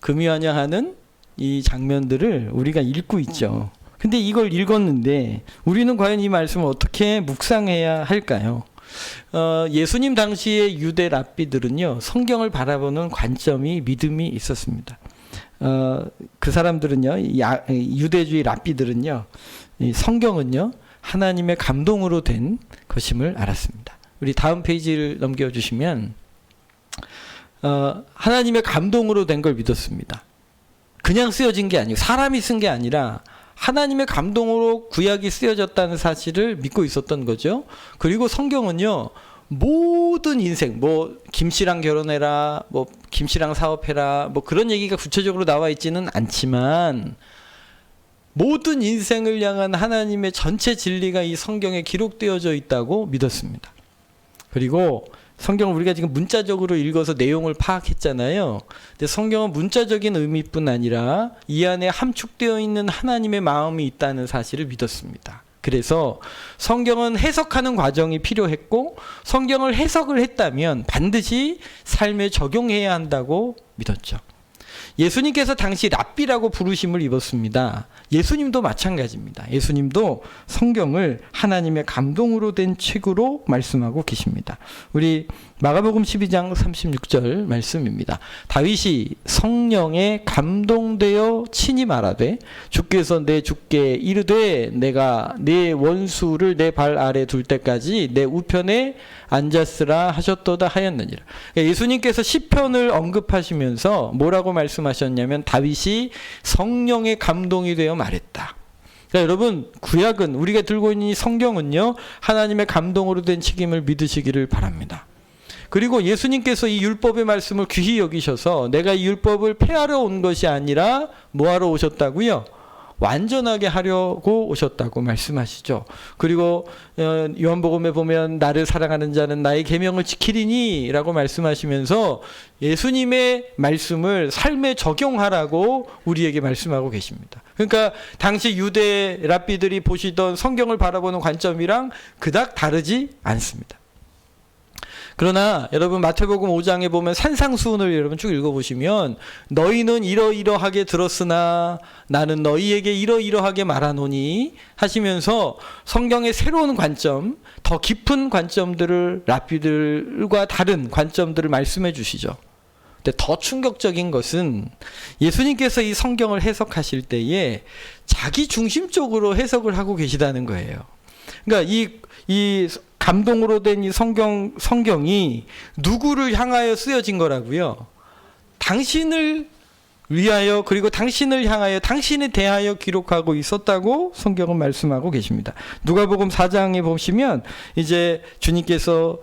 금이 환영하는 이 장면들을 우리가 읽고 있죠. 근데 이걸 읽었는데 우리는 과연 이 말씀을 어떻게 묵상해야 할까요? 예수님 당시의 유대 랍비들은요, 성경을 바라보는 관점이 믿음이 있었습니다. 그 사람들은요, 유대주의 랍비들은요, 이 성경은요, 하나님의 감동으로 된 것임을 알았습니다. 우리 다음 페이지를 넘겨주시면, 하나님의 감동으로 된 걸 믿었습니다. 그냥 쓰여진 게 아니고 사람이 쓴 게 아니라 하나님의 감동으로 구약이 쓰여졌다는 사실을 믿고 있었던 거죠. 그리고 성경은요, 모든 인생, 뭐 김씨랑 결혼해라, 뭐 김씨랑 사업해라, 뭐 그런 얘기가 구체적으로 나와 있지는 않지만 모든 인생을 향한 하나님의 전체 진리가 이 성경에 기록되어져 있다고 믿었습니다. 그리고 성경을 우리가 지금 문자적으로 읽어서 내용을 파악했잖아요. 근데 성경은 문자적인 의미뿐 아니라 이 안에 함축되어 있는 하나님의 마음이 있다는 사실을 믿었습니다. 그래서 성경은 해석하는 과정이 필요했고, 성경을 해석을 했다면 반드시 삶에 적용해야 한다고 믿었죠. 예수님께서 당시 랍비라고 부르심을 입었습니다. 예수님도 마찬가지입니다. 예수님도 성경을 하나님의 감동으로 된 책으로 말씀하고 계십니다. 우리 마가복음 12장 36절 말씀입니다. 다윗이 성령에 감동되어 친히 말하되 주께서 내 주께 이르되 내가 내 원수를 내 발 아래 둘 때까지 내 우편에 앉았으라 하셨도다 하였느니라. 예수님께서 시편을 언급하시면서 뭐라고 말씀하셨냐면 다윗이 성령의 감동이 되어 말했다. 그러니까 여러분, 구약은, 우리가 들고 있는 이 성경은요, 하나님의 감동으로 된 책임을 믿으시기를 바랍니다. 그리고 예수님께서 이 율법의 말씀을 귀히 여기셔서 내가 이 율법을 폐하러 온 것이 아니라 뭐하러 오셨다고요? 완전하게 하려고 오셨다고 말씀하시죠. 그리고 요한복음에 보면 나를 사랑하는 자는 나의 계명을 지키리니 라고 말씀하시면서 예수님의 말씀을 삶에 적용하라고 우리에게 말씀하고 계십니다. 그러니까 당시 유대 랍비들이 보시던 성경을 바라보는 관점이랑 그닥 다르지 않습니다. 그러나 여러분 마태복음 5장에 보면 산상수훈을 여러분 쭉 읽어보시면 너희는 이러이러하게 들었으나 나는 너희에게 이러이러하게 말하노니 하시면서 성경의 새로운 관점, 더 깊은 관점들을 랍비들과 다른 관점들을 말씀해 주시죠. 근데 더 충격적인 것은 예수님께서 이 성경을 해석하실 때에 자기 중심적으로 해석을 하고 계시다는 거예요. 그러니까 이 감동으로 된 이 성경이 누구를 향하여 쓰여진 거라고요? 당신을 위하여, 그리고 당신을 향하여, 당신에 대하여 기록하고 있었다고 성경은 말씀하고 계십니다. 누가복음 4장에 보시면 이제 주님께서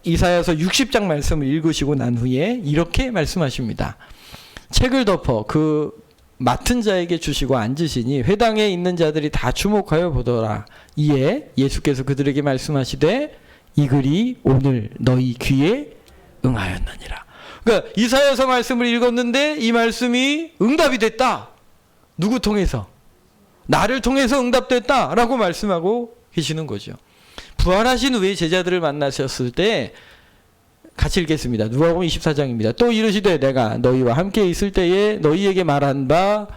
이사야서 60장 말씀을 읽으시고 난 후에 이렇게 말씀하십니다. 책을 덮어 그 맡은 자에게 주시고 앉으시니 회당에 있는 자들이 다 주목하여 보더라. 이에 예수께서 그들에게 말씀하시되 이 글이 오늘 너희 귀에 응하였느니라. 그러니까 이사야서 말씀을 읽었는데 이 말씀이 응답이 됐다. 누구 통해서? 나를 통해서 응답됐다 라고 말씀하고 계시는 거죠. 부활하신 후에 제자들을 만나셨을 때 같이 읽겠습니다. 누가복음 24장입니다. 또 이르시되 내가 너희와 함께 있을 때에 너희에게 말한 바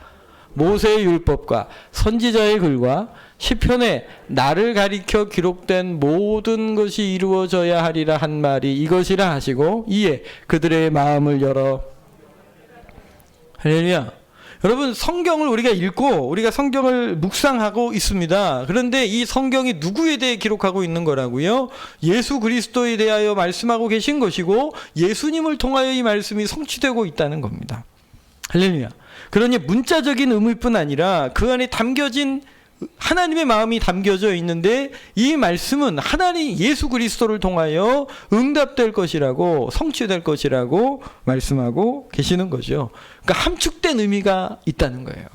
모세의 율법과 선지자의 글과 시편에 나를 가리켜 기록된 모든 것이 이루어져야 하리라 한 말이 이것이라 하시고 이에 그들의 마음을 열어. 할렐루야. 여러분, 성경을 우리가 읽고 우리가 성경을 묵상하고 있습니다. 그런데 이 성경이 누구에 대해 기록하고 있는 거라고요? 예수 그리스도에 대하여 말씀하고 계신 것이고 예수님을 통하여 이 말씀이 성취되고 있다는 겁니다. 할렐루야. 그러니 문자적인 의미뿐 아니라 그 안에 담겨진 하나님의 마음이 담겨져 있는데 이 말씀은 하나님 예수 그리스도를 통하여 응답될 것이라고, 성취될 것이라고 말씀하고 계시는 거죠. 그러니까 함축된 의미가 있다는 거예요.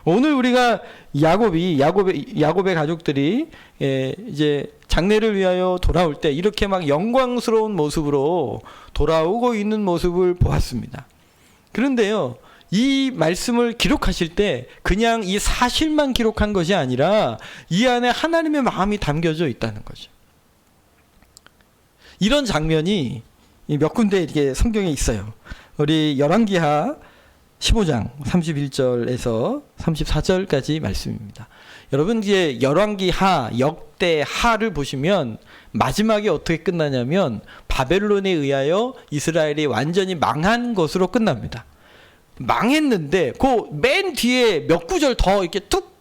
오늘 우리가 야곱의 가족들이 이제 장례를 위하여 돌아올 때 이렇게 막 영광스러운 모습으로 돌아오고 있는 모습을 보았습니다. 그런데요, 이 말씀을 기록하실 때 그냥 이 사실만 기록한 것이 아니라 이 안에 하나님의 마음이 담겨져 있다는 거죠. 이런 장면이 몇 군데 이렇게 성경에 있어요. 우리 열왕기하 15장 31절에서 34절까지 말씀입니다. 여러분 이제 열왕기 하, 역대 하를 보시면 마지막에 어떻게 끝나냐면 바벨론에 의하여 이스라엘이 완전히 망한 것으로 끝납니다. 망했는데 그 맨 뒤에 몇 구절 더 이렇게 툭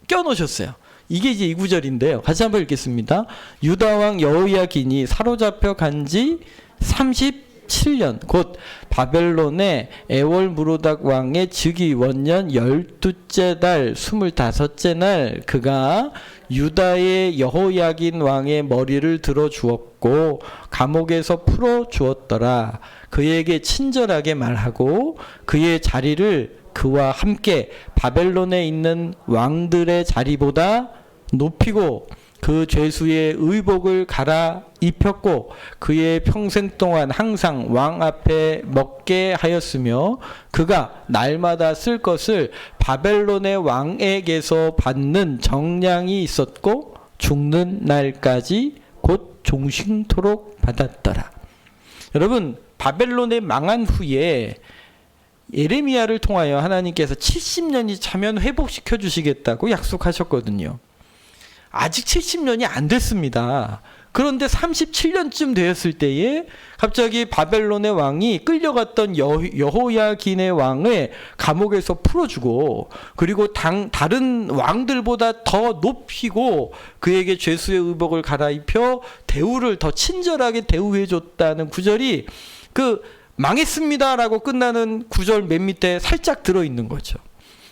껴놓으셨어요. 이게 이제 이 구절인데요. 같이 한번 읽겠습니다. 유다 왕 여호야긴이 사로잡혀 간지 37년 곧 바벨론의 에월무로닥 왕의 즉위 원년 12째 달 25째 날 그가 유다의 여호야긴 왕의 머리를 들어 주었고 감옥에서 풀어 주었더라. 그에게 친절하게 말하고 그의 자리를 그와 함께 바벨론에 있는 왕들의 자리보다 높이고 그 죄수의 의복을 갈아 입혔고 그의 평생 동안 항상 왕 앞에 먹게 하였으며 그가 날마다 쓸 것을 바벨론의 왕에게서 받는 정량이 있었고 죽는 날까지 곧 종신토록 받았더라. 여러분 바벨론에 망한 후에 예레미야를 통하여 하나님께서 70년이 차면 회복시켜 주시겠다고 약속하셨거든요. 아직 70년이 안 됐습니다. 그런데 37년쯤 되었을 때에 갑자기 바벨론의 왕이 끌려갔던 여호야긴의 왕을 감옥에서 풀어주고 그리고 다른 왕들보다 더 높이고 그에게 죄수의 의복을 갈아입혀 대우를 더 친절하게 대우해줬다는 구절이 그 망했습니다라고 끝나는 구절 맨 밑에 살짝 들어있는 거죠.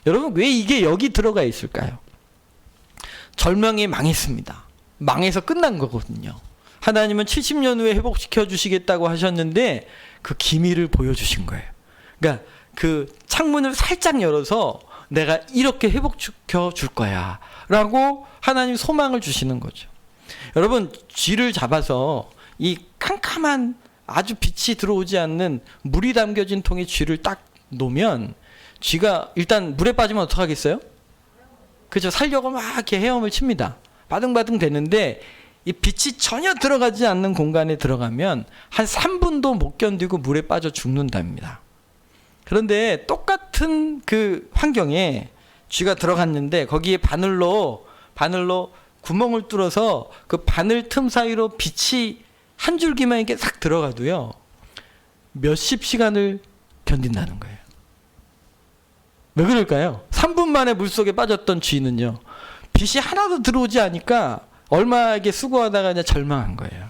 여러분 왜 이게 여기 들어가 있을까요? 절망이 망했습니다. 망해서 끝난 거거든요. 하나님은 70년 후에 회복시켜 주시겠다고 하셨는데 그 기미를 보여주신 거예요. 그러니까 그 창문을 살짝 열어서 내가 이렇게 회복시켜 줄 거야 라고 하나님 소망을 주시는 거죠. 여러분 쥐를 잡아서 이 캄캄한 아주 빛이 들어오지 않는 물이 담겨진 통에 쥐를 딱 놓으면 쥐가 일단 물에 빠지면 어떡하겠어요? 그죠? 살려고 막 이렇게 헤엄을 칩니다. 바등바등 되는데 이 빛이 전혀 들어가지 않는 공간에 들어가면 한 3분도 못 견디고 물에 빠져 죽는답니다. 그런데 똑같은 그 환경에 쥐가 들어갔는데 거기에 바늘로 구멍을 뚫어서 그 바늘 틈 사이로 빛이 한 줄기만 이렇게 싹 들어가도요 몇십 시간을 견딘다는 거예요. 왜 그럴까요? 3분 만에 물속에 빠졌던 쥐는요 빛이 하나도 들어오지 않으니까 얼마에게 수고하다가 그냥 절망한 거예요.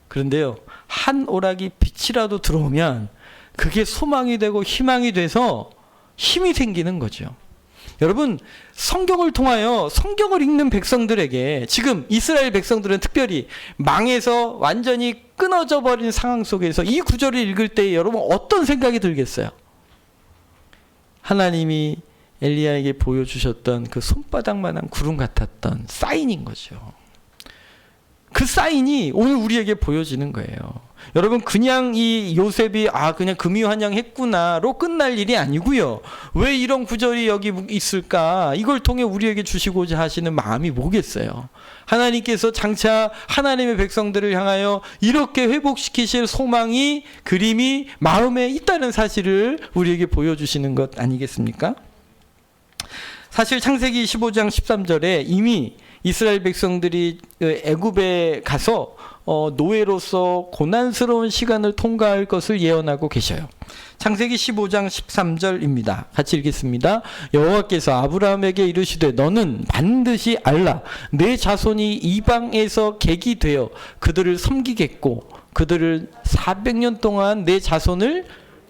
그런데요 한 오락이 빛이라도 들어오면 그게 소망이 되고 희망이 돼서 힘이 생기는 거죠. 여러분 성경을 통하여 성경을 읽는 백성들에게 지금 이스라엘 백성들은 특별히 망해서 완전히 끊어져 버린 상황 속에서 이 구절을 읽을 때 여러분 어떤 생각이 들겠어요? 하나님이 엘리야에게 보여주셨던 그 손바닥만한 구름 같았던 사인인 거죠. 그 사인이 오늘 우리에게 보여지는 거예요. 여러분 그냥 이 요셉이 그냥 금이환영했구나로 끝날 일이 아니고요. 왜 이런 구절이 여기 있을까? 이걸 통해 우리에게 주시고자 하시는 마음이 뭐겠어요? 하나님께서 장차 하나님의 백성들을 향하여 이렇게 회복시키실 소망이 그림이 마음에 있다는 사실을 우리에게 보여주시는 것 아니겠습니까? 사실 창세기 15장 13절에 이미 이스라엘 백성들이 애굽에 가서 노예로서 고난스러운 시간을 통과할 것을 예언하고 계셔요. 창세기 15장 13절입니다. 같이 읽겠습니다. 여호와께서 아브라함에게 이르시되 너는 반드시 알라 내 자손이 이방에서 객이 되어 그들을 섬기겠고 그들을 400년 동안 내 자손을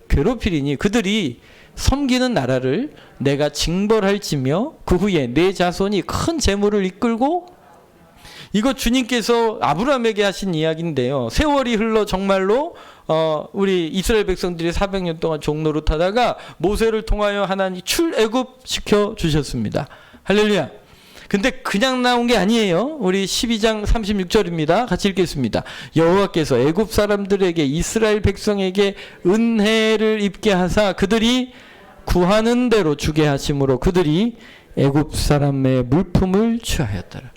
괴롭히리니 그들이 섬기는 나라를 내가 징벌할지며 그 후에 내 자손이 큰 재물을 이끌고 이거 주님께서 아브라함에게 하신 이야기인데요. 세월이 흘러 정말로 우리 이스라엘 백성들이 400년 동안 종노릇하다가 모세를 통하여 하나님 출애굽 시켜 주셨습니다. 할렐루야. 근데 그냥 나온 게 아니에요. 우리 12장 36절입니다. 같이 읽겠습니다. 여호와께서 애굽 사람들에게 이스라엘 백성에게 은혜를 입게 하사 그들이 구하는 대로 주게 하심으로 그들이 애굽 사람의 물품을 취하였더라.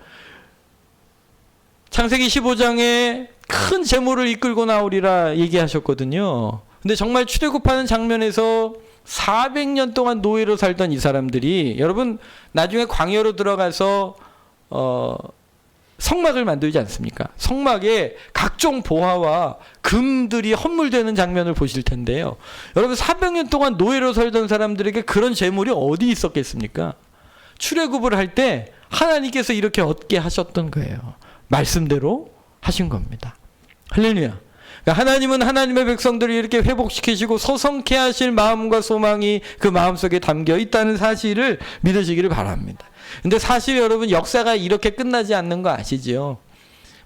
창세기 15장에 큰 재물을 이끌고 나오리라 얘기하셨거든요. 근데 정말 출애굽하는 장면에서 400년 동안 노예로 살던 이 사람들이 여러분 나중에 광야로 들어가서 성막을 만들지 않습니까? 성막에 각종 보화와 금들이 헌물되는 장면을 보실 텐데요. 여러분 400년 동안 노예로 살던 사람들에게 그런 재물이 어디 있었겠습니까? 출애굽을 할 때 하나님께서 이렇게 얻게 하셨던 거예요. 말씀대로 하신 겁니다. 할렐루야. 그러니까 하나님은 하나님의 백성들을 이렇게 회복시키시고 소성케 하실 마음과 소망이 그 마음속에 담겨 있다는 사실을 믿으시기를 바랍니다. 근데 사실 여러분 역사가 이렇게 끝나지 않는 거 아시죠?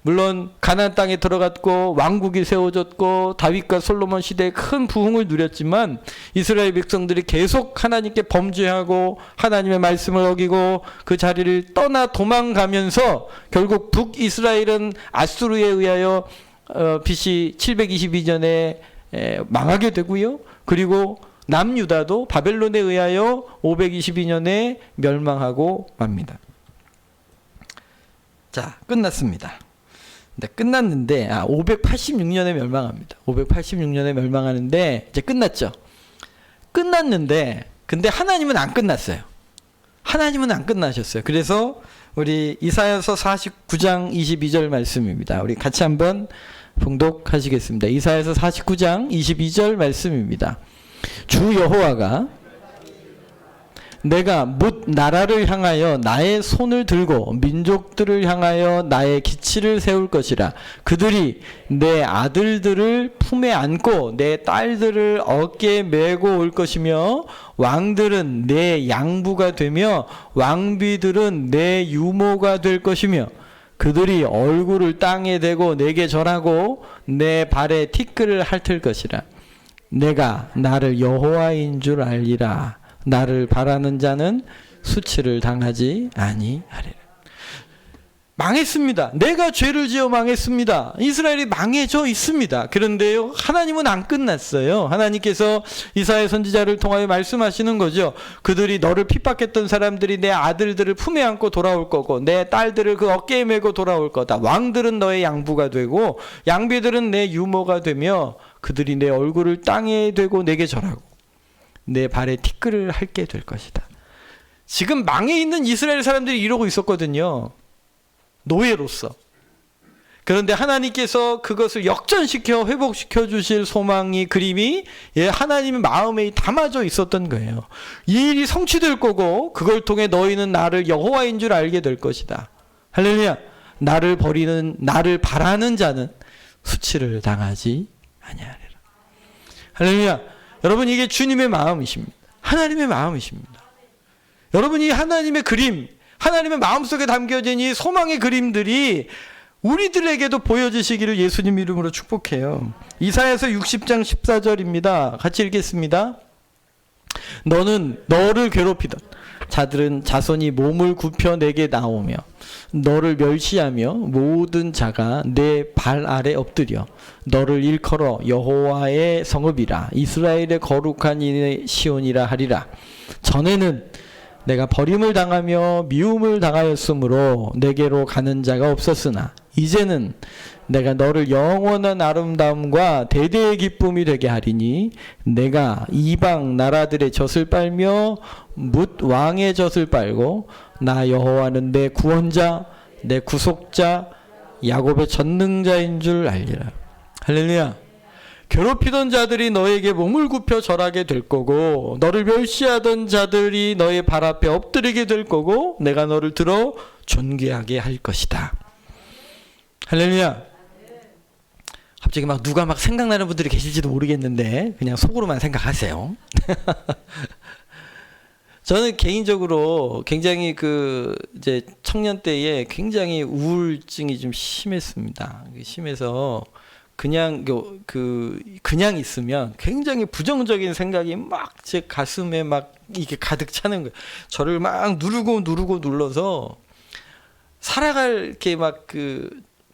물론 가나안 땅에 들어갔고 왕국이 세워졌고 다윗과 솔로몬 시대에 큰 부흥을 누렸지만 이스라엘 백성들이 계속 하나님께 범죄하고 하나님의 말씀을 어기고 그 자리를 떠나 도망가면서 결국 북이스라엘은 아수르에 의하여 BC 722년에 망하게 되고요. 그리고 남유다도 바벨론에 의하여 522년에 멸망하고 맙니다. 자, 끝났습니다. 네, 끝났는데 586년에 멸망합니다. 586년에 멸망하는데 이제 끝났죠. 끝났는데 근데 하나님은 안 끝났어요. 하나님은 안 끝나셨어요. 그래서 우리 이사야서 49장 22절 말씀입니다. 우리 같이 한번 봉독하시겠습니다. 이사야서 49장 22절 말씀입니다. 주 여호와가 내가 뭇 나라를 향하여 나의 손을 들고 민족들을 향하여 나의 기치를 세울 것이라. 그들이 내 아들들을 품에 안고 내 딸들을 어깨에 메고 올 것이며 왕들은 내 양부가 되며 왕비들은 내 유모가 될 것이며 그들이 얼굴을 땅에 대고 내게 절하고 내 발에 티끌을 핥을 것이라. 내가 나를 여호와인 줄 알리라. 나를 바라는 자는 수치를 당하지 아니하리라. 망했습니다. 내가 죄를 지어 망했습니다. 이스라엘이 망해져 있습니다. 그런데요, 하나님은 안 끝났어요. 하나님께서 이사야 선지자를 통하여 말씀하시는 거죠. 그들이 너를 핍박했던 사람들이 내 아들들을 품에 안고 돌아올 거고 내 딸들을 그 어깨에 메고 돌아올 거다. 왕들은 너의 양부가 되고 양비들은 내 유모가 되며 그들이 내 얼굴을 땅에 대고 내게 절하고 내 발에 티끌을 핥게 될 것이다. 지금 망해 있는 이스라엘 사람들이 이러고 있었거든요. 노예로서. 그런데 하나님께서 그것을 역전시켜 회복시켜 주실 소망이 그림이 하나님의 마음에 담아져 있었던 거예요. 이 일이 성취될 거고 그걸 통해 너희는 나를 여호와인 줄 알게 될 것이다. 할렐루야. 나를 버리는 나를 바라는 자는 수치를 당하지 아니하리라. 할렐루야. 여러분 이게 주님의 마음이십니다. 하나님의 마음이십니다. 여러분 이 하나님의 그림, 하나님의 마음속에 담겨진 이 소망의 그림들이 우리들에게도 보여지시기를 예수님 이름으로 축복해요. 이사야서 60장 14절입니다. 같이 읽겠습니다. 너는 너를 괴롭히던 자들은 자손이 몸을 굽혀 내게 나오며 너를 멸시하며 모든 자가 내 발 아래 엎드려 너를 일컬어 여호와의 성읍이라 이스라엘의 거룩한 이의 시온이라 하리라. 전에는 내가 버림을 당하며 미움을 당하였으므로 내게로 가는 자가 없었으나 이제는 내가 너를 영원한 아름다움과 대대의 기쁨이 되게 하리니 내가 이방 나라들의 젖을 빨며 뭇 왕의 젖을 빨고 나 여호와는 내 구원자 내 구속자 야곱의 전능자인 줄 알리라. 할렐루야. 괴롭히던 자들이 너에게 몸을 굽혀 절하게 될 거고 너를 멸시하던 자들이 너의 발 앞에 엎드리게 될 거고 내가 너를 들어 존귀하게 할 것이다. 할렐루야. 갑자기 막 누가 막 생각나는 분들이 계실지도 모르겠는데 그냥 속으로만 생각하세요. 저는 개인적으로 굉장히 이제 청년 때에 굉장히 우울증이 좀 심했습니다. 심해서 그냥 있으면 굉장히 부정적인 생각이 막 제 가슴에 막 이게 가득 차는 거예요. 저를 막 누르고 눌러서 살아갈 게 막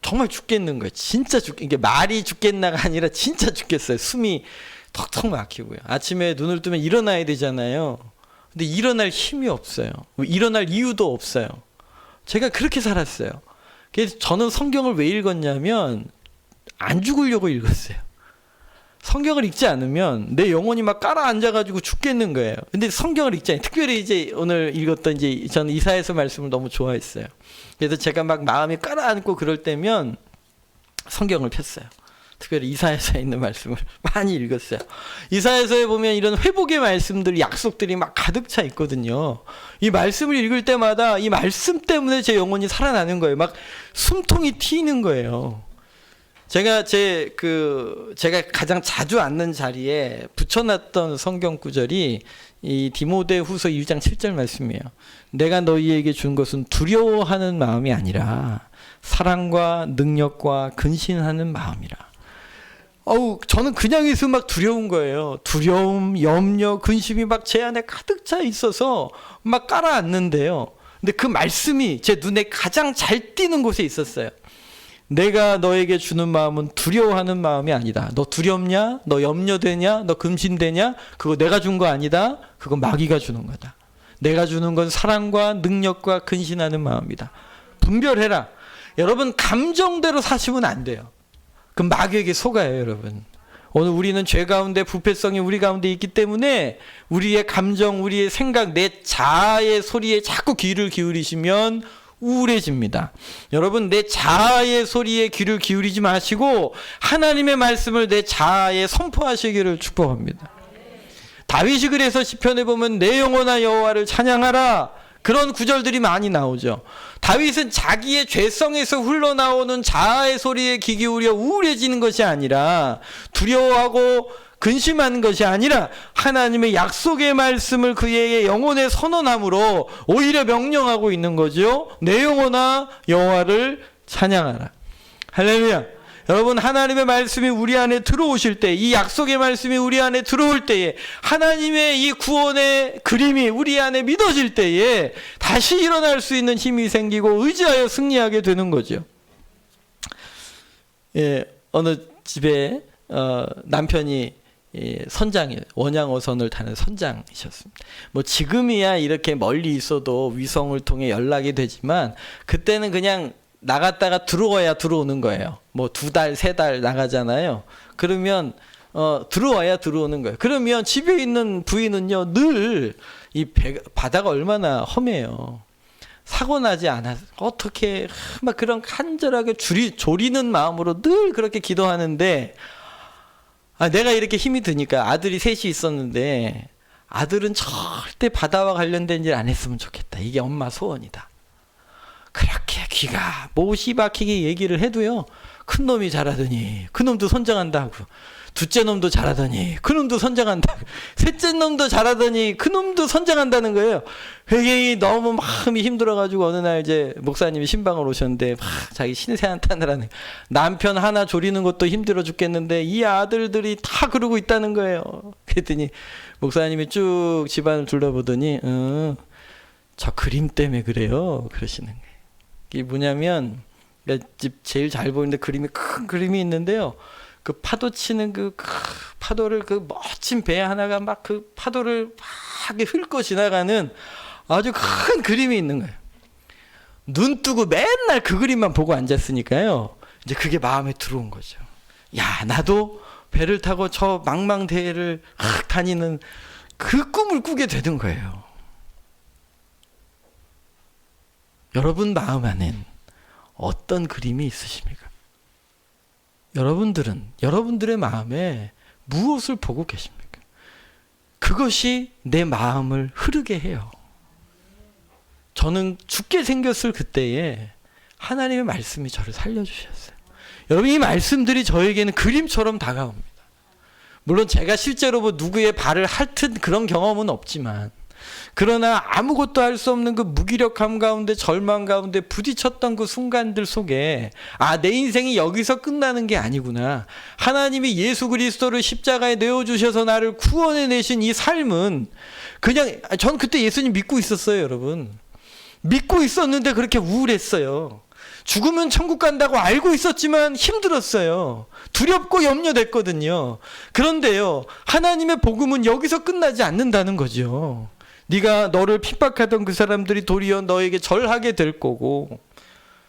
정말 죽겠는 거예요. 진짜 이게 말이 죽겠나가 아니라 진짜 죽겠어요. 숨이 턱턱 막히고요. 아침에 눈을 뜨면 일어나야 되잖아요. 근데 일어날 힘이 없어요. 일어날 이유도 없어요. 제가 그렇게 살았어요. 그래서 저는 성경을 왜 읽었냐면 안 죽으려고 읽었어요. 성경을 읽지 않으면 내 영혼이 막 깔아앉아가지고 죽겠는 거예요. 근데 성경을 읽지 않아요. 특별히 이제 오늘 읽었던 이제 저는 이사야서 말씀을 너무 좋아했어요. 그래서 제가 막 마음이 깔아앉고 그럴 때면 성경을 폈어요. 특별히 이사야서에 있는 말씀을 많이 읽었어요. 이사야서에 보면 이런 회복의 말씀들, 약속들이 막 가득 차 있거든요. 이 말씀을 읽을 때마다 이 말씀 때문에 제 영혼이 살아나는 거예요. 막 숨통이 트이는 거예요. 제가 제가 가장 자주 앉는 자리에 붙여놨던 성경 구절이 이 디모데후서 1장 7절 말씀이에요. 내가 너희에게 준 것은 두려워하는 마음이 아니라 사랑과 능력과 근신하는 마음이라. 저는 그냥 있으면 막 두려운 거예요. 두려움, 염려, 근심이 막 제 안에 가득 차 있어서 막 깔아앉는데요. 근데 그 말씀이 제 눈에 가장 잘 띄는 곳에 있었어요. 내가 너에게 주는 마음은 두려워하는 마음이 아니다. 너 두렵냐? 너 염려되냐? 너 근심되냐? 그거 내가 준 거 아니다. 그거 마귀가 주는 거다. 내가 주는 건 사랑과 능력과 근신하는 마음이다. 분별해라. 여러분 감정대로 사시면 안 돼요. 그럼 마귀에게 속아요, 여러분. 오늘 우리는 죄 가운데 부패성이 우리 가운데 있기 때문에 우리의 감정, 우리의 생각, 내 자아의 소리에 자꾸 귀를 기울이시면 우울해집니다. 여러분 내 자아의 소리에 귀를 기울이지 마시고 하나님의 말씀을 내 자아에 선포하시기를 축복합니다. 다윗이 그래서 시편에 보면 내 영혼아 여호와를 찬양하라 그런 구절들이 많이 나오죠. 다윗은 자기의 죄성에서 흘러나오는 자아의 소리에 귀 기울여 우울해지는 것이 아니라 두려워하고 근심하는 것이 아니라 하나님의 약속의 말씀을 그의 영혼에 선언함으로 오히려 명령하고 있는 거죠. 내 영혼아 여호와를 찬양하라. 할렐루야. 여러분 하나님의 말씀이 우리 안에 들어오실 때, 이 약속의 말씀이 우리 안에 들어올 때에, 하나님의 이 구원의 그림이 우리 안에 믿어질 때에 다시 일어날 수 있는 힘이 생기고 의지하여 승리하게 되는 거죠. 어느 집에 남편이 선장이에요. 원양어선을 타는 선장이셨습니다. 뭐 지금이야 이렇게 멀리 있어도 위성을 통해 연락이 되지만 그때는 그냥 나갔다가 들어와야 들어오는 거예요. 뭐 2달, 3달 나가잖아요. 그러면 들어와야 들어오는 거예요. 그러면 집에 있는 부인은요 늘 이 바다가 얼마나 험해요. 사고 나지 않아 어떻게 막 그런 간절하게 조리는 마음으로 늘 그렇게 기도하는데 내가 이렇게 힘이 드니까 아들이 셋이 있었는데 아들은 절대 바다와 관련된 일 안 했으면 좋겠다. 이게 엄마 소원이다. 그렇게 귀가 못이 박히게 얘기를 해도요. 큰 놈이 잘하더니 그 놈도 선장한다고. 둘째 놈도 잘하더니 그 놈도 선장한다고. 셋째 놈도 잘하더니 그 놈도 선장한다는 거예요. 굉장히 너무 마음이 힘들어가지고 어느 날 이제 목사님이 신방을 오셨는데 막 자기 신세 한탄을 남편 하나 조리는 것도 힘들어 죽겠는데 이 아들들이 다 그러고 있다는 거예요. 그랬더니 목사님이 쭉 집안을 둘러보더니 저 그림 때문에 그래요. 그러시는 거예요. 이게 뭐냐면 집 제일 잘 보이는데 그림이 큰 그림이 있는데요. 그 파도 치는 그 파도를 그 멋진 배 하나가 막 그 파도를 막 훑고 지나가는 아주 큰 그림이 있는 거예요. 눈 뜨고 맨날 그 그림만 보고 앉았으니까요. 이제 그게 마음에 들어온 거죠. 야, 나도 배를 타고 저 망망대해를 다니는 그 꿈을 꾸게 되는 거예요. 여러분 마음 안엔 어떤 그림이 있으십니까? 여러분들의 마음에 무엇을 보고 계십니까? 그것이 내 마음을 흐르게 해요. 저는 죽게 생겼을 그때에 하나님의 말씀이 저를 살려주셨어요. 여러분 이 말씀들이 저에게는 그림처럼 다가옵니다. 물론 제가 실제로 뭐 누구의 발을 핥은 그런 경험은 없지만 그러나 아무것도 할 수 없는 그 무기력함 가운데 절망 가운데 부딪혔던 그 순간들 속에 내 인생이 여기서 끝나는 게 아니구나. 하나님이 예수 그리스도를 십자가에 내어주셔서 나를 구원해내신 이 삶은 그냥 전 그때 예수님 믿고 있었어요. 여러분 믿고 있었는데 그렇게 우울했어요. 죽으면 천국 간다고 알고 있었지만 힘들었어요. 두렵고 염려됐거든요. 그런데요 하나님의 복음은 여기서 끝나지 않는다는 거죠. 네가 너를 핍박하던 그 사람들이 도리어 너에게 절하게 될 거고,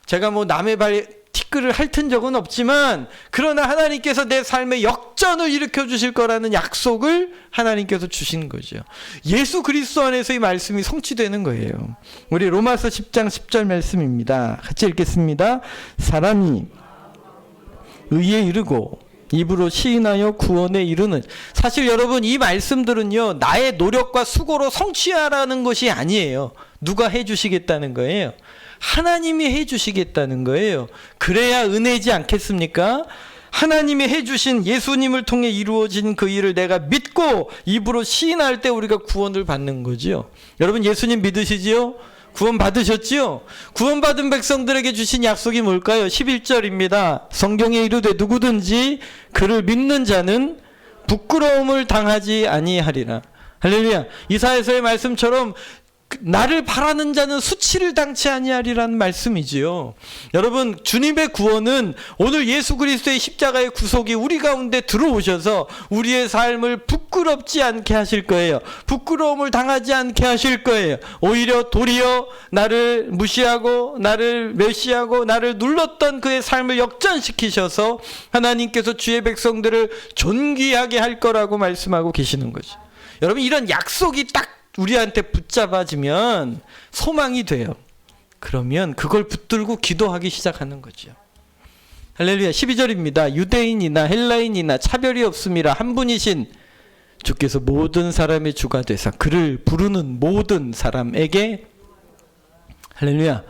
제가 뭐 남의 발 티끌을 핥은 적은 없지만 그러나 하나님께서 내 삶에 역전을 일으켜 주실 거라는 약속을 하나님께서 주신 거죠. 예수 그리스도 안에서 이 말씀이 성취되는 거예요. 우리 로마서 10장 10절 말씀입니다. 같이 읽겠습니다. 사람이 의에 이르고 입으로 시인하여 구원에 이르는. 사실 여러분 이 말씀들은요 나의 노력과 수고로 성취하라는 것이 아니에요. 누가 해주시겠다는 거예요? 하나님이 해주시겠다는 거예요. 그래야 은혜지 않겠습니까? 하나님이 해주신 예수님을 통해 이루어진 그 일을 내가 믿고 입으로 시인할 때 우리가 구원을 받는 거죠. 여러분 예수님 믿으시지요? 구원 받으셨지요? 구원받은 백성들에게 주신 약속이 뭘까요? 11절입니다. 성경에 이르되 누구든지 그를 믿는 자는 부끄러움을 당하지 아니하리라. 할렐루야. 이사야서의 말씀처럼 나를 바라는 자는 수치를 당치 아니하리라는 말씀이지요. 여러분 주님의 구원은 오늘 예수 그리스도의 십자가의 구속이 우리 가운데 들어오셔서 우리의 삶을 부끄럽지 않게 하실 거예요. 부끄러움을 당하지 않게 하실 거예요. 오히려 도리어 나를 무시하고 나를 멸시하고 나를 눌렀던 그의 삶을 역전시키셔서 하나님께서 주의 백성들을 존귀하게 할 거라고 말씀하고 계시는 거죠. 여러분 이런 약속이 딱 우리한테 붙잡아지면 소망이 돼요. 그러면 그걸 붙들고 기도하기 시작하는 거죠. 할렐루야. 12절입니다. 유대인이나 헬라인이나 차별이 없음이라 한 분이신 주께서 모든 사람의 주가 되사 그를 부르는 모든 사람에게. 할렐루야.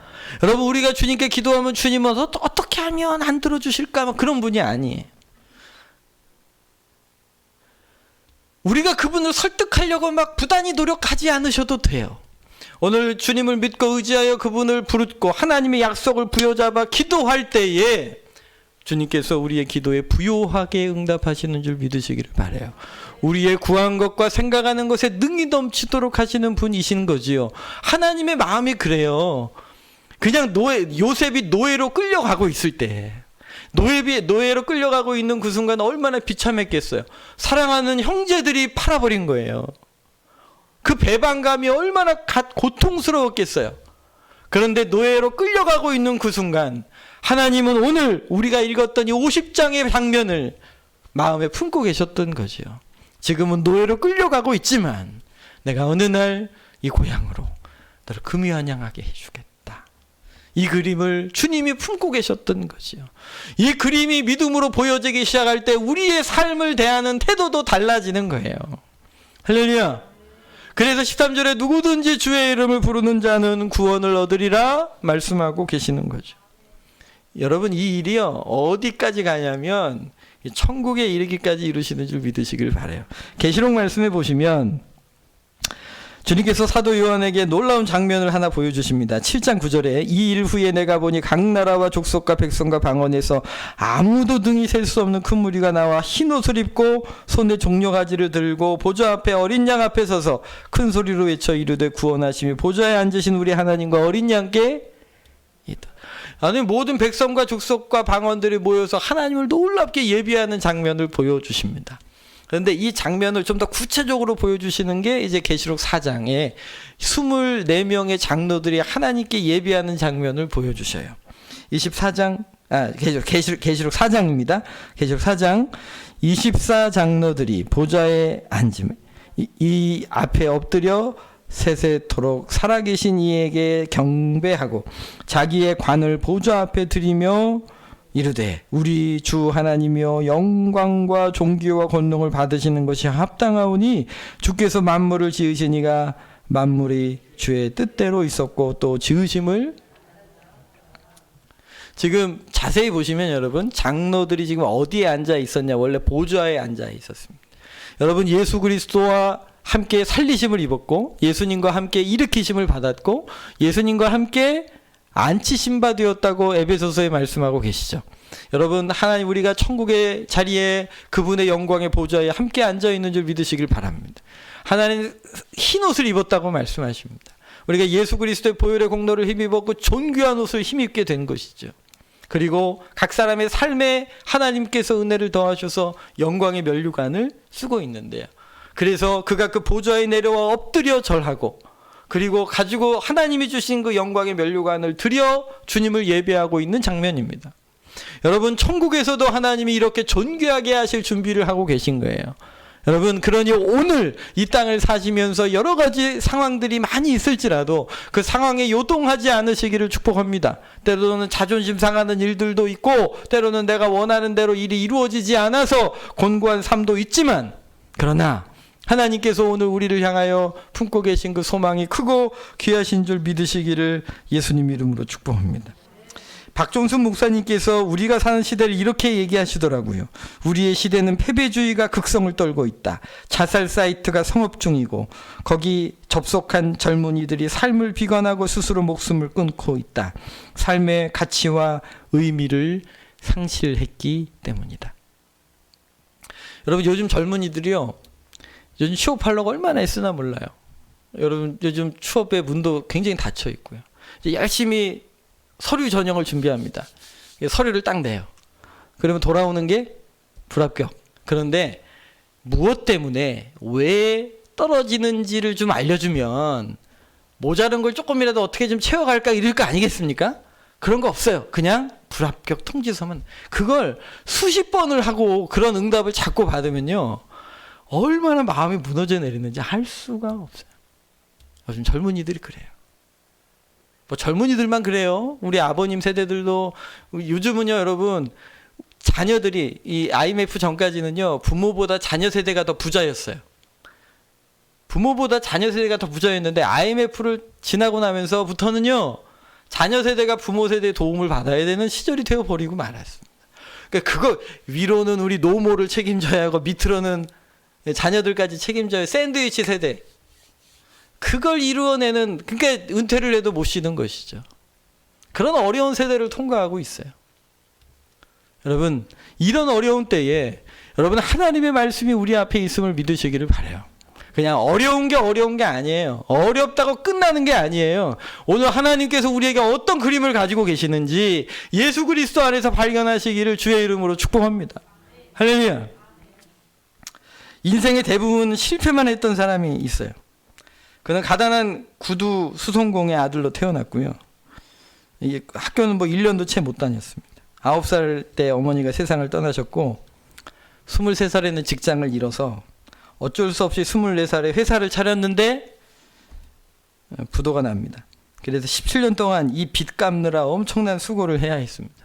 여러분 우리가 주님께 기도하면 주님은 어떻게 하면 안 들어주실까 그런 분이 아니에요. 우리가 그분을 설득하려고 막 부단히 노력하지 않으셔도 돼요. 오늘 주님을 믿고 의지하여 그분을 부르고 하나님의 약속을 부여잡아 기도할 때에 주님께서 우리의 기도에 부요하게 응답하시는 줄 믿으시기를 바라요. 우리의 구한 것과 생각하는 것에 능이 넘치도록 하시는 분이신 거지요. 하나님의 마음이 그래요. 그냥 요셉이 노예로 끌려가고 있을 때 노예로 끌려가고 있는 그 순간 얼마나 비참했겠어요. 사랑하는 형제들이 팔아버린 거예요. 그 배반감이 얼마나 고통스러웠겠어요. 그런데 노예로 끌려가고 있는 그 순간 하나님은 오늘 우리가 읽었던 이 50장의 장면을 마음에 품고 계셨던 거죠. 지금은 노예로 끌려가고 있지만 내가 어느 날 이 고향으로 너를 금이환영하게 해주겠다. 이 그림을 주님이 품고 계셨던 거지요. 이 그림이 믿음으로 보여지기 시작할 때 우리의 삶을 대하는 태도도 달라지는 거예요. 할렐루야. 그래서 13절에 누구든지 주의 이름을 부르는 자는 구원을 얻으리라 말씀하고 계시는 거죠. 여러분 이 일이요 어디까지 가냐면 천국에 이르기까지 이루시는 줄 믿으시길 바라요. 계시록 말씀해 보시면 주님께서 사도 요한에게 놀라운 장면을 하나 보여주십니다. 7장 9절에 이 일 후에 내가 보니 각 나라와 족속과 백성과 방언에서 아무도 등이 셀 수 없는 큰 무리가 나와 흰 옷을 입고 손에 종려가지를 들고 보좌 앞에 어린 양 앞에 서서 큰 소리로 외쳐 이르되 구원하시며 보좌에 앉으신 우리 하나님과 어린 양께 있다. 아니 모든 백성과 족속과 방언들이 모여서 하나님을 놀랍게 예비하는 장면을 보여주십니다. 그런데 이 장면을 좀 더 구체적으로 보여주시는 게 이제 계시록 4장에 24명의 장로들이 하나님께 예비하는 장면을 보여주셔요. 24장 계시록 4장입니다. 계시록 4장 24장로들이 보좌에 앉음에 이 앞에 엎드려 세세토록 살아계신 이에게 경배하고 자기의 관을 보좌 앞에 드리며 이르되 우리 주 하나님이여 영광과 존귀와 권능을 받으시는 것이 합당하오니 주께서 만물을 지으시니가 만물이 주의 뜻대로 있었고 또 지으심을. 지금 자세히 보시면 여러분 장로들이 지금 어디에 앉아 있었냐? 원래 보좌에 앉아 있었습니다. 여러분 예수 그리스도와 함께 살리심을 입었고 예수님과 함께 일으키심을 받았고 예수님과 함께 안치신 바 되었다고 에베소서에 말씀하고 계시죠. 여러분 하나님 우리가 천국의 자리에 그분의 영광의 보좌에 함께 앉아있는 줄 믿으시길 바랍니다. 하나님 흰 옷을 입었다고 말씀하십니다. 우리가 예수 그리스도의 보혈의 공로를 힘입었고 존귀한 옷을 힘입게 된 것이죠. 그리고 각 사람의 삶에 하나님께서 은혜를 더하셔서 영광의 면류관을 쓰고 있는데요. 그래서 그가 그 보좌에 내려와 엎드려 절하고 그리고 가지고 하나님이 주신 그 영광의 면류관을 드려 주님을 예배하고 있는 장면입니다. 여러분 천국에서도 하나님이 이렇게 존귀하게 하실 준비를 하고 계신 거예요. 여러분 그러니 오늘 이 땅을 사시면서 여러 가지 상황들이 많이 있을지라도 그 상황에 요동하지 않으시기를 축복합니다. 때로는 자존심 상하는 일들도 있고 때로는 내가 원하는 대로 일이 이루어지지 않아서 곤고한 삶도 있지만 그러나 하나님께서 오늘 우리를 향하여 품고 계신 그 소망이 크고 귀하신 줄 믿으시기를 예수님 이름으로 축복합니다. 박종순 목사님께서 우리가 사는 시대를 이렇게 얘기하시더라고요. 우리의 시대는 패배주의가 극성을 떨고 있다. 자살 사이트가 성업 중이고 거기 접속한 젊은이들이 삶을 비관하고 스스로 목숨을 끊고 있다. 삶의 가치와 의미를 상실했기 때문이다. 여러분 요즘 젊은이들이요. 요즘 취업하려고 얼마나 애쓰나 몰라요. 여러분 요즘 취업의 문도 굉장히 닫혀 있고요. 이제 열심히 서류 전형을 준비합니다. 서류를 딱 내요. 그러면 돌아오는 게 불합격. 그런데 무엇 때문에 왜 떨어지는지를 좀 알려주면 모자른 걸 조금이라도 어떻게 좀 채워갈까 이럴 거 아니겠습니까? 그런 거 없어요. 그냥 불합격 통지서만. 그걸 수십 번을 하고 그런 응답을 자꾸 받으면요. 얼마나 마음이 무너져 내리는지 알 수가 없어요. 요즘 젊은이들이 그래요. 뭐 젊은이들만 그래요. 우리 아버님 세대들도 요즘은요, 여러분 자녀들이 이 IMF 전까지는요 부모보다 자녀 세대가 더 부자였어요. 부모보다 자녀 세대가 더 부자였는데 IMF를 지나고 나면서부터는요 자녀 세대가 부모 세대의 도움을 받아야 되는 시절이 되어 버리고 말았습니다. 그러니까 그거 위로는 우리 노모를 책임져야 하고 밑으로는 자녀들까지 책임져야 샌드위치 세대. 그걸 이루어내는, 그러니까 은퇴를 해도 못 쉬는 것이죠. 그런 어려운 세대를 통과하고 있어요. 여러분 이런 어려운 때에 여러분 하나님의 말씀이 우리 앞에 있음을 믿으시기를 바라요. 그냥 어려운 게 아니에요. 어렵다고 끝나는 게 아니에요. 오늘 하나님께서 우리에게 어떤 그림을 가지고 계시는지 예수 그리스도 안에서 발견하시기를 주의 이름으로 축복합니다. 할렐루야. 인생의 대부분 실패만 했던 사람이 있어요. 그는 가난한 구두 수송공의 아들로 태어났고요. 학교는 뭐 1년도 채 못 다녔습니다. 9살 때 어머니가 세상을 떠나셨고 23살에는 직장을 잃어서 어쩔 수 없이 24살에 회사를 차렸는데 부도가 납니다. 그래서 17년 동안 이 빚 갚느라 엄청난 수고를 해야 했습니다.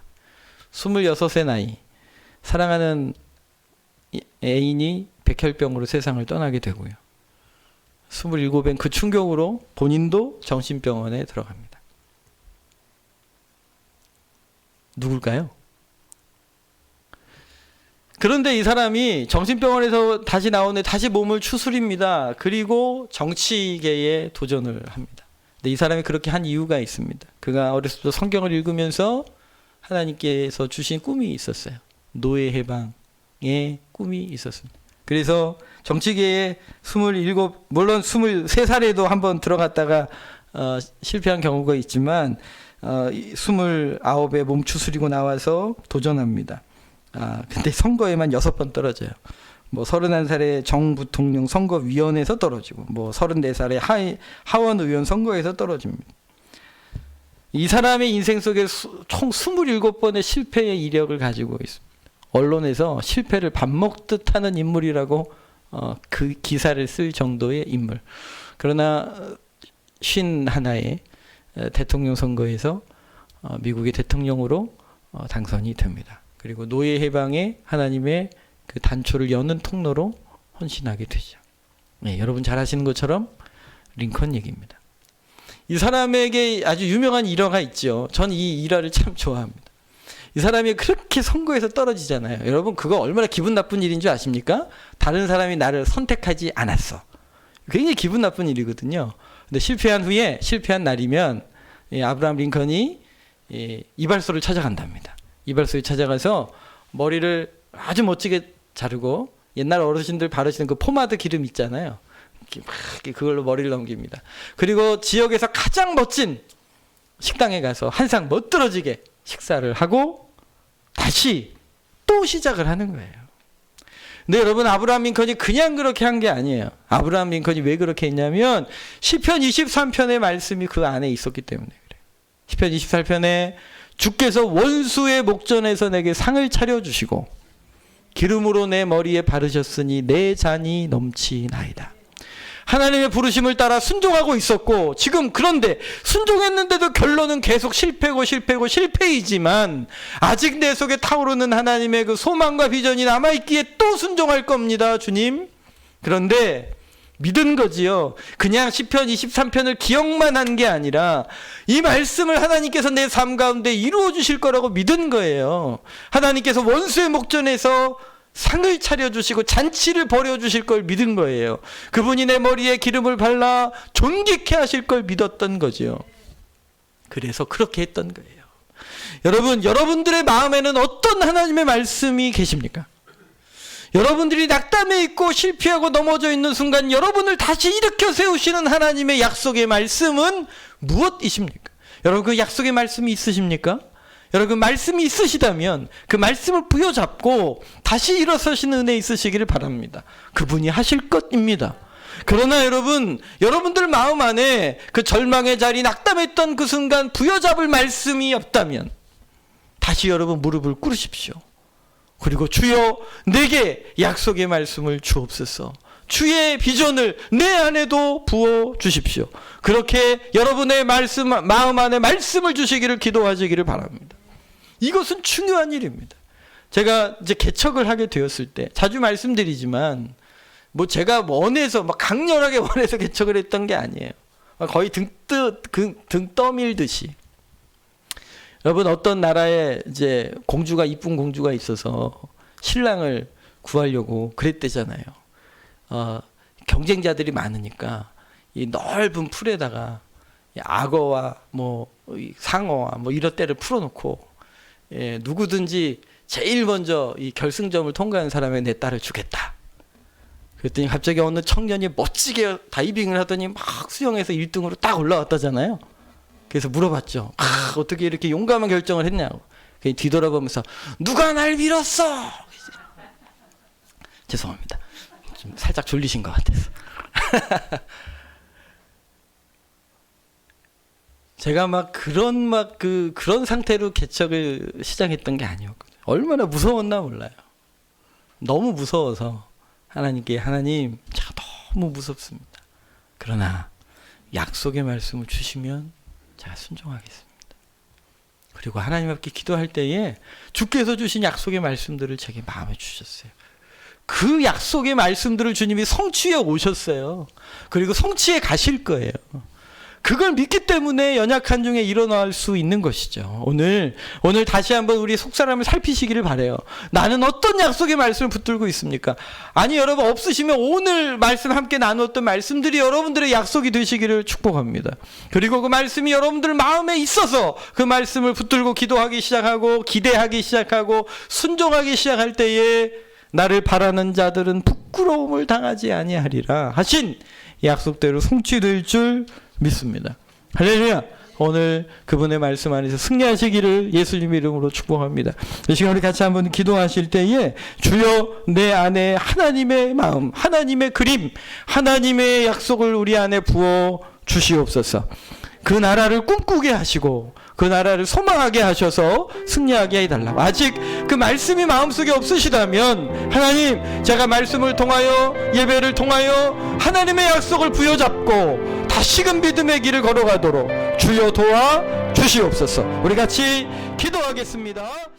26의 나이 사랑하는 애인이 백혈병으로 세상을 떠나게 되고요. 27엔 그 충격으로 본인도 정신병원에 들어갑니다. 누굴까요? 그런데 이 사람이 정신병원에서 다시 나오는데 다시 몸을 추스립니다. 그리고 정치계에 도전을 합니다. 근데 이 사람이 그렇게 한 이유가 있습니다. 그가 어렸을 때 성경을 읽으면서 하나님께서 주신 꿈이 있었어요. 노예 해방의 꿈이 있었습니다. 그래서 정치계에 27, 물론 23살에도 한번 들어갔다가 실패한 경우가 있지만 29에 몸 추스리고 나와서 도전합니다. 근데 선거에만 6번 떨어져요. 뭐 31살에 정 부통령 선거위원회에서 떨어지고 뭐 34살에 하원 의원 선거에서 떨어집니다. 이 사람의 인생 속에 총 27번의 실패의 이력을 가지고 있습니다. 언론에서 실패를 밥 먹듯 하는 인물이라고 그 기사를 쓸 정도의 인물. 그러나 51의 대통령 선거에서 미국의 대통령으로 당선이 됩니다. 그리고 노예 해방에 하나님의 그 단초를 여는 통로로 헌신하게 되죠. 네, 여러분 잘 아시는 것처럼 링컨 얘기입니다. 이 사람에게 아주 유명한 일화가 있죠. 전 이 일화를 참 좋아합니다. 이 사람이 그렇게 선거에서 떨어지잖아요. 여러분 그거 얼마나 기분 나쁜 일인 줄 아십니까? 다른 사람이 나를 선택하지 않았어. 굉장히 기분 나쁜 일이거든요. 근데 실패한 후에, 실패한 날이면 아브라함 링컨이 이발소를 찾아간답니다. 이발소에 찾아가서 머리를 아주 멋지게 자르고 옛날 어르신들 바르시는 그 포마드 기름 있잖아요. 그걸로 머리를 넘깁니다. 그리고 지역에서 가장 멋진 식당에 가서 한 상 멋들어지게 식사를 하고 다시 또 시작을 하는 거예요. 근데 여러분 아브라함 링컨이 그냥 그렇게 한 게 아니에요. 아브라함 링컨이 왜 그렇게 했냐면 시편 23편의 말씀이 그 안에 있었기 때문에 그래요. 시편 23편에 주께서 원수의 목전에서 내게 상을 차려주시고 기름으로 내 머리에 바르셨으니 내 잔이 넘치나이다. 하나님의 부르심을 따라 순종하고 있었고, 지금 그런데 순종했는데도 결론은 계속 실패고 실패이지만 아직 내 속에 타오르는 하나님의 그 소망과 비전이 남아있기에 또 순종할 겁니다, 주님. 그런데 믿은 거지요. 그냥 시편 23편을 기억만 한 게 아니라 이 말씀을 하나님께서 내 삶 가운데 이루어 주실 거라고 믿은 거예요. 하나님께서 원수의 목전에서 상을 차려주시고 잔치를 벌여주실 걸 믿은 거예요. 그분이 내 머리에 기름을 발라 존귀케 하실 걸 믿었던 거죠. 그래서 그렇게 했던 거예요. 여러분, 여러분들의 마음에는 어떤 하나님의 말씀이 계십니까? 여러분들이 낙담해 있고 실패하고 넘어져 있는 순간 여러분을 다시 일으켜 세우시는 하나님의 약속의 말씀은 무엇이십니까? 여러분, 그 약속의 말씀이 있으십니까? 여러분, 말씀이 있으시다면 그 말씀을 부여잡고 다시 일어서시는 은혜 있으시기를 바랍니다. 그분이 하실 것입니다. 그러나 여러분, 여러분들 마음 안에 그 절망의 자리, 낙담했던 그 순간 부여잡을 말씀이 없다면 다시 여러분 무릎을 꿇으십시오. 그리고 주여 내게 약속의 말씀을 주옵소서. 주의 비전을 내 안에도 부어 주십시오. 그렇게 여러분의 마음 안에 말씀을 주시기를 기도하시기를 바랍니다. 이것은 중요한 일입니다. 제가 이제 개척을 하게 되었을 때 자주 말씀드리지만 제가 원해서 강렬하게 원해서 개척을 했던 게 아니에요. 거의 등 떠밀듯이. 여러분, 어떤 나라에 이제 이쁜 공주가 있어서 신랑을 구하려고 그랬대잖아요. 경쟁자들이 많으니까 이 넓은 풀에다가 악어와 상어와 이런 떼를 풀어놓고, 누구든지 제일 먼저 이 결승점을 통과하는 사람에게 내 딸을 주겠다. 그랬더니 갑자기 어느 청년이 멋지게 다이빙을 하더니 막 수영해서 1등으로 딱 올라왔다잖아요. 그래서 물어봤죠. 어떻게 이렇게 용감한 결정을 했냐고. 뒤돌아보면서 누가 날 밀었어? 죄송합니다. 좀 살짝 졸리신 것 같아서. 제가 그런 상태로 개척을 시작했던 게 아니었거든요. 얼마나 무서웠나 몰라요. 너무 무서워서 하나님, 제가 너무 무섭습니다. 그러나 약속의 말씀을 주시면 제가 순종하겠습니다. 그리고 하나님 앞에 기도할 때에 주께서 주신 약속의 말씀들을 제게 마음에 주셨어요. 그 약속의 말씀들을 주님이 성취해 오셨어요. 그리고 성취해 가실 거예요. 그걸 믿기 때문에 연약한 중에 일어날 수 있는 것이죠. 오늘 다시 한번 우리 속사람을 살피시기를 바라요. 나는 어떤 약속의 말씀을 붙들고 있습니까? 아니, 여러분, 없으시면 오늘 말씀 함께 나누었던 말씀들이 여러분들의 약속이 되시기를 축복합니다. 그리고 그 말씀이 여러분들 마음에 있어서 그 말씀을 붙들고 기도하기 시작하고 기대하기 시작하고 순종하기 시작할 때에 나를 바라는 자들은 부끄러움을 당하지 아니하리라 하신 약속대로 성취될 줄 믿습니다. 할렐루야. 오늘 그분의 말씀 안에서 승리하시기를 예수님 이름으로 축복합니다. 이 시간 우리 같이 한번 기도하실 때에 주여 내 안에 하나님의 마음, 하나님의 그림, 하나님의 약속을 우리 안에 부어 주시옵소서. 그 나라를 꿈꾸게 하시고 그 나라를 소망하게 하셔서 승리하게 해달라고. 아직 그 말씀이 마음속에 없으시다면 하나님, 제가 말씀을 통하여 예배를 통하여 하나님의 약속을 부여잡고 다시금 믿음의 길을 걸어가도록 주여 도와 주시옵소서. 우리 같이 기도하겠습니다.